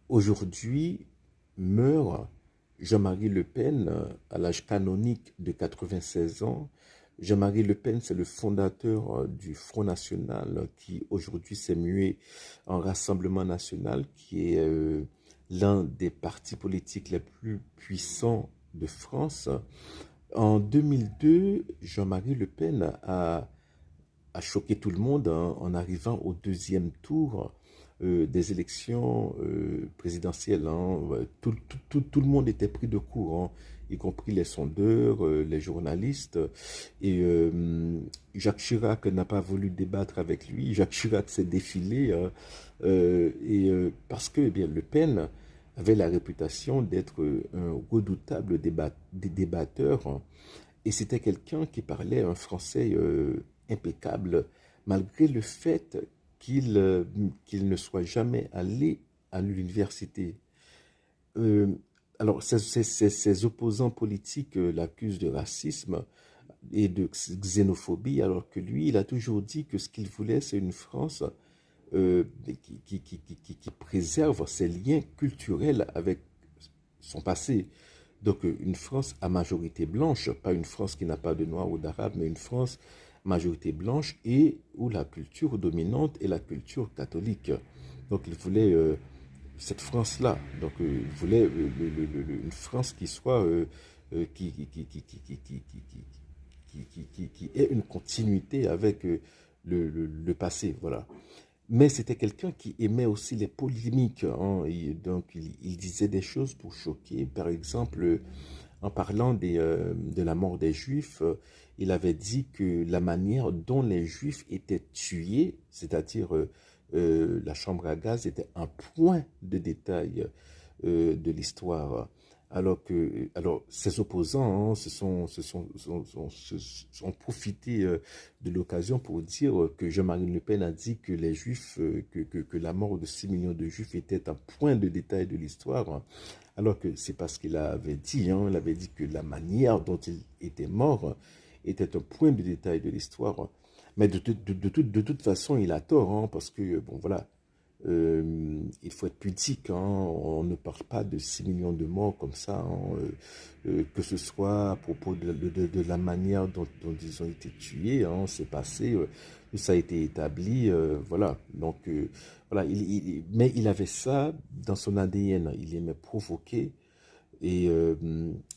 Aujourd'hui meurt Jean-Marie Le Pen à l'âge canonique de 96 ans. Jean-Marie Le Pen, c'est le fondateur du Front National qui aujourd'hui s'est mué en Rassemblement National, qui est l'un des partis politiques les plus puissants de France. En 2002, Jean-Marie Le Pen a choqué tout le monde en arrivant au deuxième tour des élections présidentielles. Ouais. Tout le monde était pris de court, y compris les sondeurs, les journalistes. Et Jacques Chirac n'a pas voulu débattre avec lui. Jacques Chirac s'est défilé parce que eh bien, Le Pen avait la réputation d'être un redoutable débatteur, et c'était quelqu'un qui parlait un français impeccable, malgré le fait qu'il ne soit jamais allé à l'université. Euh, alors, ses opposants politiques l'accusent de racisme et de xénophobie, alors que lui, il a toujours dit que ce qu'il voulait, c'est une France qui préserve ses liens culturels avec son passé. Donc une France à majorité blanche, pas une France qui n'a pas de noirs ou d'arabes, mais une France majorité blanche et où la culture dominante est la culture catholique. Donc il voulait cette France-là. Donc il voulait une France qui soit qui ait une continuité avec le passé. Voilà. Mais c'était quelqu'un qui aimait aussi les polémiques, hein. Donc, il disait des choses pour choquer. Par exemple, en parlant de la mort des Juifs, il avait dit que la manière dont les Juifs étaient tués, c'est-à-dire la chambre à gaz, était un point de détail de l'histoire. Alors, ses opposants ont profité de l'occasion pour dire que Jean-Marie Le Pen a dit que les Juifs, que la mort de 6 millions de Juifs était un point de détail de l'histoire, alors que c'est pas ce qu'il avait dit. Il avait dit que la manière dont il était mort était un point de détail de l'histoire. Mais de toute façon, il a tort, parce que, bon, voilà, il faut être pudique, on ne parle pas de 6 millions de morts comme ça, que ce soit à propos de la manière dont ils ont été tués, c'est passé, ça a été établi, voilà. Donc, voilà, mais il avait ça dans son ADN, il aimait provoquer, et,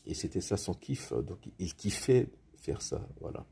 et c'était ça son kiff, donc il kiffait faire ça, voilà.